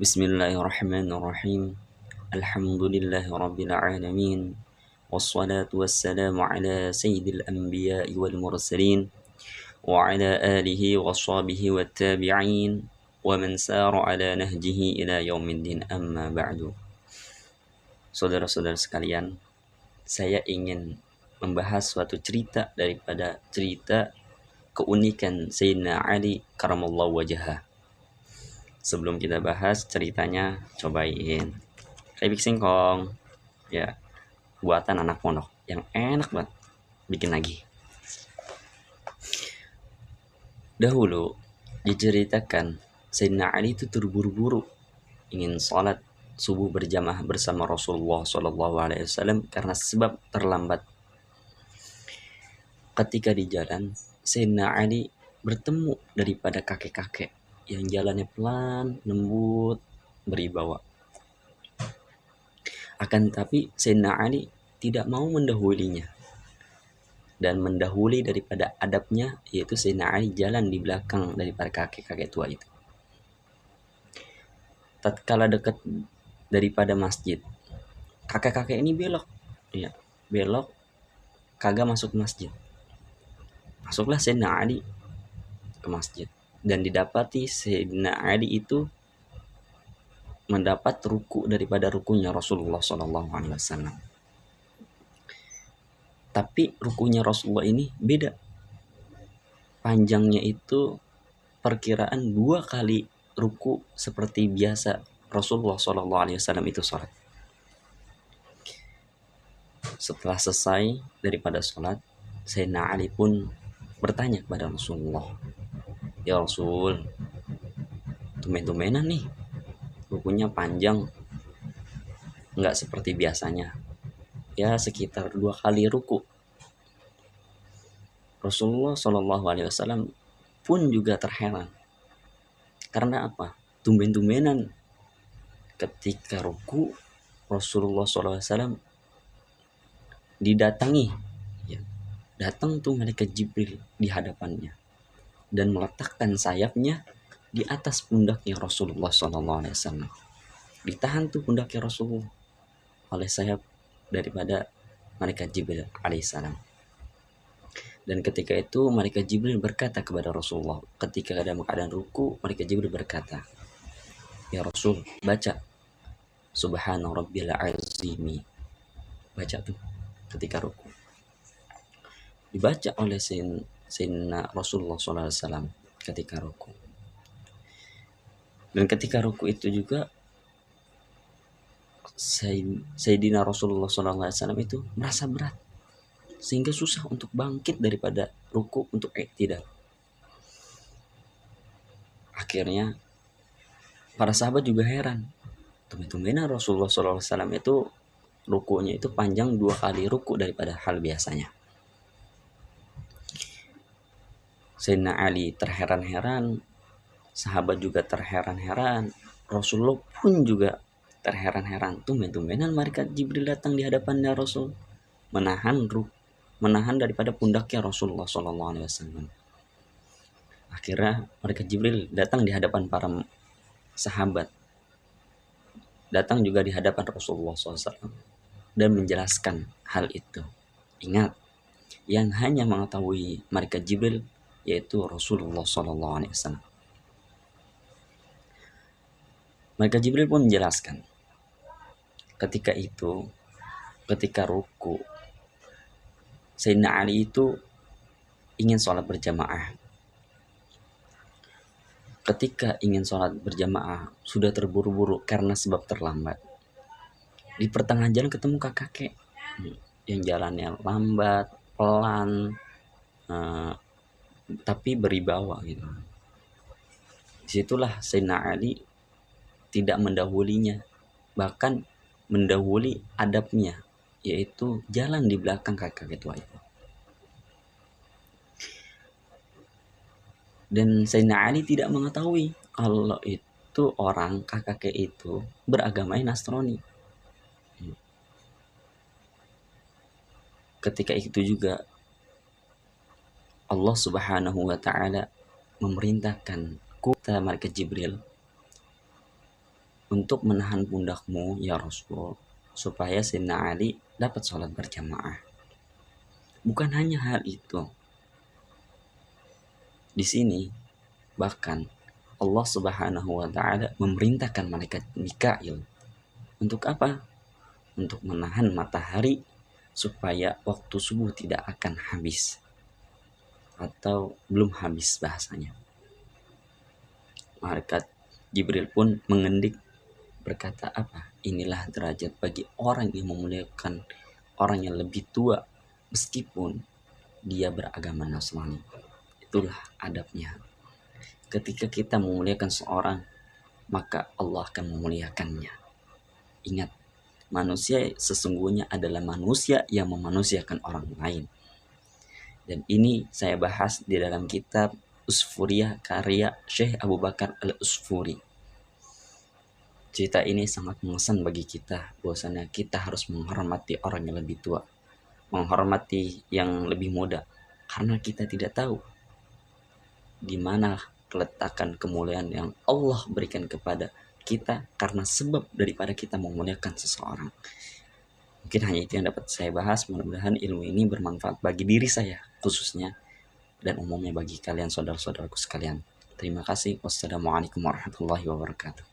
Bismillahirrahmanirrahim. Alhamdulillahi rabbil alamin. Wassalatu wassalamu ala sayyidil anbiya'i wal mursalin wa ala alihi wa sahbihi wat tabi'in wa man sara ala nahjihi ila yaumiddin, amma ba'du. Saudara-saudara sekalian, saya ingin membahas suatu cerita daripada cerita keunikan Sayyidina Ali karamallahu wajhah. Sebelum kita bahas ceritanya, cobain keripik singkong ya, buatan anak pondok yang enak banget, bikin lagi. Dahulu diceritakan Sayyidina Ali itu terburu-buru ingin sholat subuh berjamaah bersama Rasulullah SAW karena sebab terlambat. Ketika di jalan, Sayyidina Ali bertemu daripada kakek-kakek yang jalannya pelan, lembut, beribawa. Akan tapi Sayyidina Ali tidak mau mendahulunya dan mendahului daripada adabnya, yaitu Sayyidina Ali jalan di belakang daripada kakek-kakek tua itu. Tatkala dekat daripada masjid, kakek-kakek ini belok, kagak masuk masjid. Masuklah Sayyidina Ali ke masjid dan didapati Sayyidina Ali itu mendapat ruku daripada rukunya Rasulullah SAW. Tapi rukunya Rasulullah ini beda. Panjangnya itu perkiraan 2 kali ruku seperti biasa Rasulullah SAW itu sholat. Setelah selesai daripada sholat, Sayyidina Ali pun bertanya kepada Rasulullah, "Ya Rasul, tumben-tumbenan nih, rukunya panjang, nggak seperti biasanya. Ya sekitar 2 kali ruku." Rasulullah SAW pun juga terheran. Karena apa? Tumben-tumbenan ketika ruku Rasulullah SAW didatangi, datang tuh malaikat Jibril di hadapannya dan meletakkan sayapnya di atas pundaknya Rasulullah SAW. Ditahan tuh pundaknya Rasulullah oleh sayap daripada malaikat Jibril alaihissalam. Dan ketika itu malaikat Jibril berkata kepada Rasulullah, ketika dalam keadaan ruku, malaikat Jibril berkata, "Ya Rasul, baca Subhana Rabbil Azimi." Baca tuh ketika ruku. Dibaca oleh Sayyidina Rasulullah SAW ketika ruku. Dan ketika ruku itu juga Sayyidina Rasulullah SAW itu merasa berat sehingga susah untuk bangkit daripada ruku untuk tidak. Akhirnya para sahabat juga heran, tumben-tumbenan Rasulullah SAW itu rukunya itu panjang 2 kali ruku daripada hal biasanya. Sayyidina Ali terheran-heran, sahabat juga terheran-heran, Rasulullah pun juga terheran-heran, tumben-tumbenan malaikat Jibril datang di hadapannya Rasul, menahan daripada pundaknya Rasulullah SAW. Akhirnya malaikat Jibril datang di hadapan para sahabat, datang juga di hadapan Rasulullah SAW dan menjelaskan hal itu. Ingat, yang hanya mengetahui malaikat Jibril yaitu Rasulullah SAW. Malaikat Jibril pun menjelaskan, ketika ruku, Sayyidina Ali itu ingin sholat berjamaah. Ketika ingin sholat berjamaah, sudah terburu-buru karena sebab terlambat. Di pertengahan jalan ketemu kakek yang jalannya lambat, pelan, tapi beribawa gitu. Disitulah Sayyidina Ali tidak mendahulinya, bahkan mendahului adabnya, yaitu jalan di belakang kakek tua itu. Dan Sayyidina Ali tidak mengetahui kalau itu orang kakek itu beragama Nasrani. Ketika itu juga Allah Subhanahu wa Ta'ala memerintahkan kata malaikat Jibril untuk menahan pundakmu ya Rasul, supaya Sayyidina Ali dapat sholat berjamaah. Bukan hanya hal itu, di sini bahkan Allah Subhanahu wa taala memerintahkan malaikat Mikail untuk apa? Untuk menahan matahari supaya waktu subuh tidak akan habis, atau belum habis bahasanya. Malaikat Jibril pun mengendik berkata apa? Inilah derajat bagi orang yang memuliakan orang yang lebih tua meskipun dia beragama Nasrani. Itulah adabnya. Ketika kita memuliakan seorang, maka Allah akan memuliakannya. Ingat, manusia sesungguhnya adalah manusia yang memanusiakan orang lain. Dan ini saya bahas di dalam kitab Usfuriyah karya Syekh Abu Bakar Al-Usfuri. Cerita ini sangat mengesan bagi kita, bahwasanya kita harus menghormati orang yang lebih tua, menghormati yang lebih muda, karena kita tidak tahu di mana keletakan kemuliaan yang Allah berikan kepada kita karena sebab daripada kita memuliakan seseorang. Mungkin hanya itu yang dapat saya bahas. Mudah-mudahan ilmu ini bermanfaat bagi diri saya khususnya, dan umumnya bagi kalian saudara-saudaraku sekalian. Terima kasih. Wassalamualaikum warahmatullahi wabarakatuh.